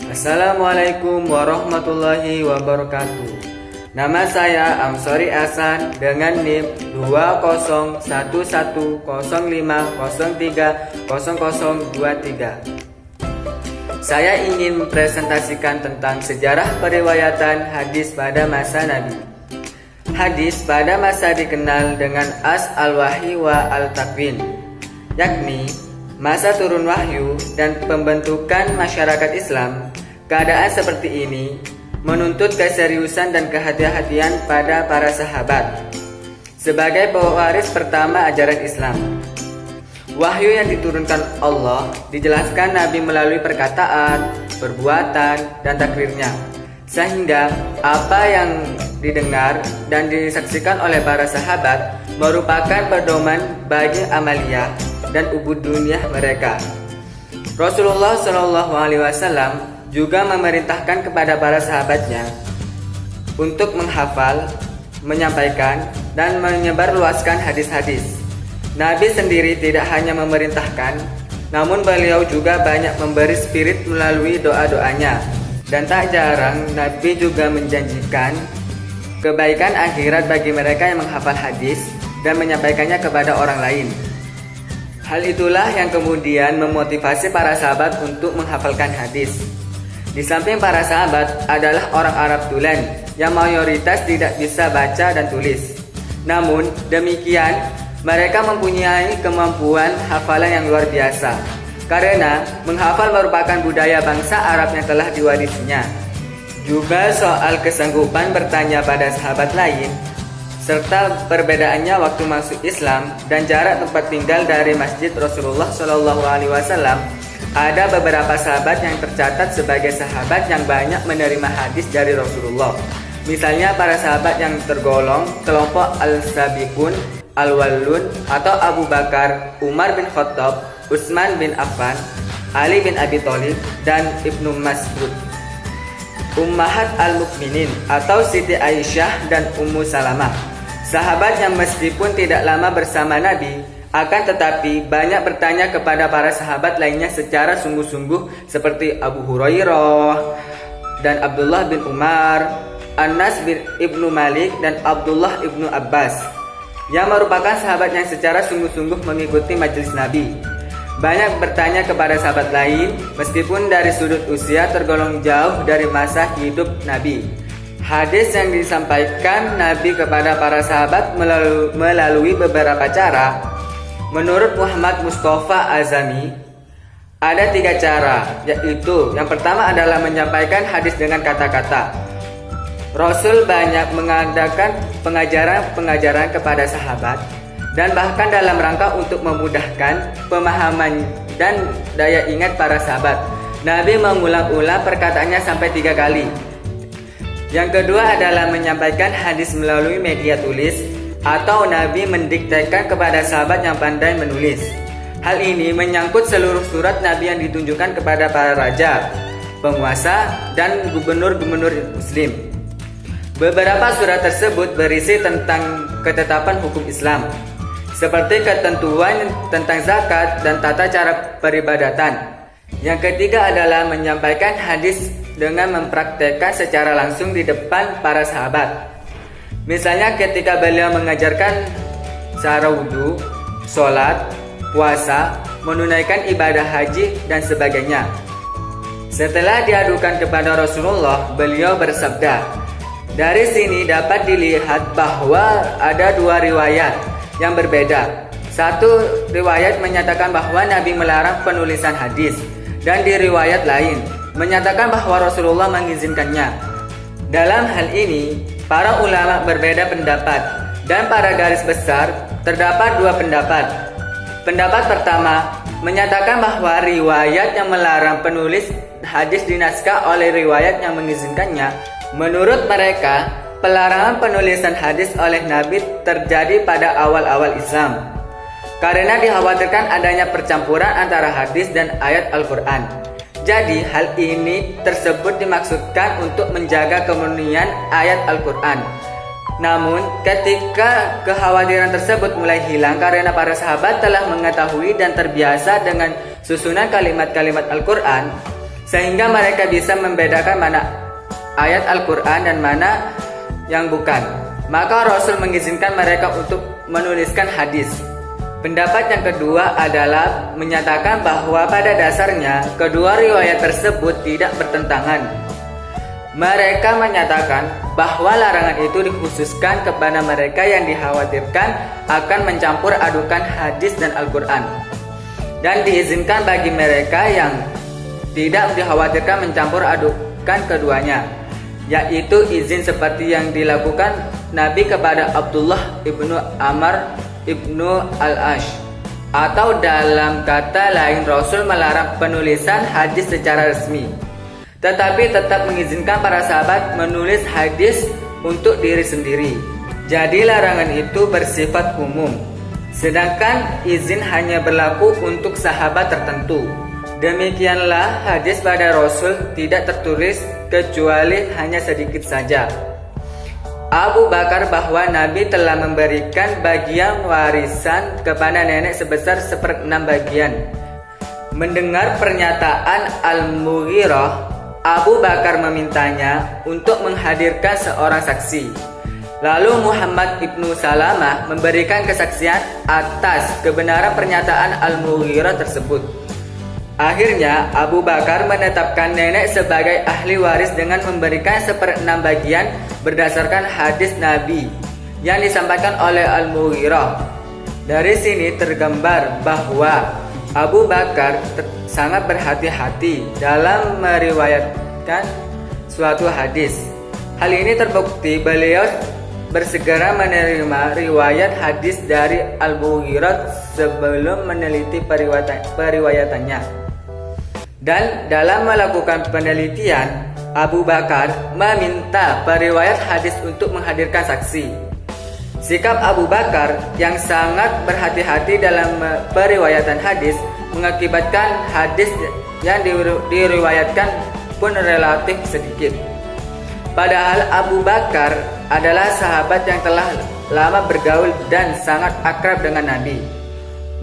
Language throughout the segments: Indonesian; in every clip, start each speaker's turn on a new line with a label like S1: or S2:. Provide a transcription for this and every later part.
S1: Assalamualaikum warahmatullahi wabarakatuh. Nama saya Amsori Hasan dengan NIM 20111030030023. Saya ingin mempresentasikan tentang sejarah periwayatan hadis pada masa Nabi. Hadis pada masa dikenal dengan As al-Wahyi wa al-Takwin, yakni masa turun wahyu dan pembentukan masyarakat Islam. Keadaan seperti ini menuntut keseriusan dan kehati-hatian pada para sahabat sebagai pewaris pertama ajaran Islam. Wahyu yang diturunkan Allah dijelaskan Nabi melalui perkataan, perbuatan, dan takrirnya, sehingga apa yang didengar dan disaksikan oleh para sahabat merupakan pedoman bagi amaliyah dan ubud dunia mereka. Rasulullah SAW juga memerintahkan kepada para sahabatnya untuk menghafal, menyampaikan, dan menyebarluaskan hadis-hadis. Nabi sendiri tidak hanya memerintahkan, namun beliau juga banyak memberi spirit melalui doa-doanya. Dan tak jarang Nabi juga menjanjikan kebaikan akhirat bagi mereka yang menghafal hadis dan menyampaikannya kepada orang lain. Hal itulah yang kemudian memotivasi para sahabat untuk menghafalkan hadis. Di samping para sahabat adalah orang Arab tulen yang mayoritas tidak bisa baca dan tulis. Namun demikian, mereka mempunyai kemampuan hafalan yang luar biasa, karena menghafal merupakan budaya bangsa Arab yang telah diwarisinya. Juga soal kesanggupan bertanya pada sahabat lain, serta perbedaannya waktu masuk Islam dan jarak tempat tinggal dari Masjid Rasulullah SAW, ada beberapa sahabat yang tercatat sebagai sahabat yang banyak menerima hadis dari Rasulullah. Misalnya para sahabat yang tergolong kelompok Al-Sabiqun, Al-Wallun atau Abu Bakar, Umar bin Khattab, Utsman bin Affan, Ali bin Abi Thalib, dan Ibnu Mas'ud. Ummahat al-Mukminin atau Siti Aisyah dan Ummu Salamah, sahabat yang meskipun tidak lama bersama Nabi, akan tetapi banyak bertanya kepada para sahabat lainnya secara sungguh-sungguh, seperti Abu Hurairah dan Abdullah bin Umar, Anas bin Ibnu Malik dan Abdullah ibnu Abbas, yang merupakan sahabat yang secara sungguh-sungguh mengikuti majelis Nabi. Banyak bertanya kepada sahabat lain meskipun dari sudut usia tergolong jauh dari masa hidup Nabi. Hadis yang disampaikan Nabi kepada para sahabat melalui beberapa cara. Menurut Muhammad Mustafa Azami, ada 3 cara, yaitu yang pertama adalah menyampaikan hadis dengan kata-kata. Rasul banyak mengadakan pengajaran kepada sahabat, dan bahkan dalam rangka untuk memudahkan pemahaman dan daya ingat para sahabat, Nabi mengulang-ulang perkataannya sampai 3 kali. Yang kedua adalah menyampaikan hadis melalui media tulis, atau Nabi mendiktekan kepada sahabat yang pandai menulis. Hal ini menyangkut seluruh surat Nabi yang ditunjukkan kepada para raja, penguasa, dan gubernur-gubernur Muslim. Beberapa surat tersebut berisi tentang ketetapan hukum Islam, seperti ketentuan tentang zakat dan tata cara peribadatan. Yang ketiga adalah menyampaikan hadis dengan mempraktekkan secara langsung di depan para sahabat. Misalnya ketika beliau mengajarkan cara wudhu, sholat, puasa, menunaikan ibadah haji, dan sebagainya. Setelah diadukan kepada Rasulullah, beliau bersabda. Dari sini dapat dilihat bahwa ada 2 riwayat yang berbeda. Satu riwayat menyatakan bahwa Nabi melarang penulisan hadis, dan di riwayat lain menyatakan bahwa Rasulullah mengizinkannya. Dalam hal ini, para ulama berbeda pendapat, dan pada garis besar terdapat 2 pendapat. Pendapat pertama menyatakan bahwa riwayat yang melarang penulis hadis dinaskah oleh riwayat yang mengizinkannya. Menurut mereka, pelarangan penulisan hadis oleh Nabi terjadi pada awal-awal Islam, karena dikhawatirkan adanya percampuran antara hadis dan ayat Al-Quran. Jadi hal ini tersebut dimaksudkan untuk menjaga kemurnian ayat Al-Quran. Namun ketika kekhawatiran tersebut mulai hilang karena para sahabat telah mengetahui dan terbiasa dengan susunan kalimat-kalimat Al-Quran, sehingga mereka bisa membedakan mana ayat Al-Quran dan mana yang bukan. Maka Rasul mengizinkan mereka untuk menuliskan hadis. Pendapat yang kedua adalah menyatakan bahwa pada dasarnya kedua riwayat tersebut tidak bertentangan. Mereka menyatakan bahwa larangan itu dikhususkan kepada mereka yang dikhawatirkan akan mencampur adukan hadis dan Al-Quran, dan diizinkan bagi mereka yang tidak dikhawatirkan mencampur adukan keduanya, yaitu izin seperti yang dilakukan Nabi kepada Abdullah ibnu Amr ibnu Al-Ash. Atau dalam kata lain, Rasul melarang penulisan hadis secara resmi, tetapi tetap mengizinkan para sahabat menulis hadis untuk diri sendiri. Jadi larangan itu bersifat umum, sedangkan izin hanya berlaku untuk sahabat tertentu. Demikianlah hadis pada Rasul tidak tertulis kecuali hanya sedikit saja. Abu Bakar bahwa Nabi telah memberikan bagian warisan kepada nenek sebesar 1/6 bagian. Mendengar pernyataan Al-Mughirah, Abu Bakar memintanya untuk menghadirkan seorang saksi. Lalu Muhammad ibnu Salamah memberikan kesaksian atas kebenaran pernyataan Al-Mughirah tersebut. Akhirnya Abu Bakar menetapkan nenek sebagai ahli waris dengan memberikan 1/6 bagian berdasarkan hadis Nabi yang disampaikan oleh Al-Mughirah. Dari sini tergambar bahwa Abu Bakar sangat berhati-hati dalam meriwayatkan suatu hadis. Hal ini terbukti beliau bersegera menerima riwayat hadis dari Al-Mughirah sebelum meneliti periwayatannya. Dan dalam melakukan penelitian, Abu Bakar meminta periwayat hadis untuk menghadirkan saksi. Sikap Abu Bakar yang sangat berhati-hati dalam periwayatan hadis mengakibatkan hadis yang diriwayatkan pun relatif sedikit. Padahal Abu Bakar adalah sahabat yang telah lama bergaul dan sangat akrab dengan Nabi.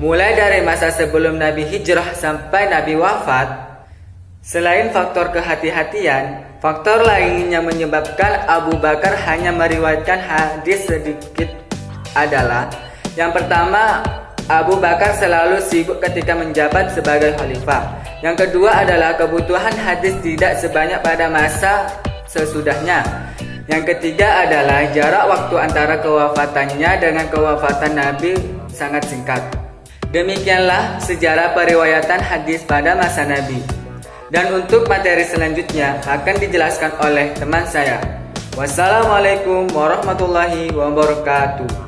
S1: Mulai dari masa sebelum Nabi hijrah sampai Nabi wafat. Selain faktor kehati-hatian, faktor lain yang menyebabkan Abu Bakar hanya meriwayatkan hadis sedikit adalah: yang pertama, Abu Bakar selalu sibuk ketika menjabat sebagai khalifah. Yang kedua adalah kebutuhan hadis tidak sebanyak pada masa sesudahnya. Yang ketiga adalah jarak waktu antara kewafatannya dengan kewafatan Nabi sangat singkat. Demikianlah sejarah periwayatan hadis pada masa Nabi. Dan untuk materi selanjutnya akan dijelaskan oleh teman saya. Wassalamualaikum warahmatullahi wabarakatuh.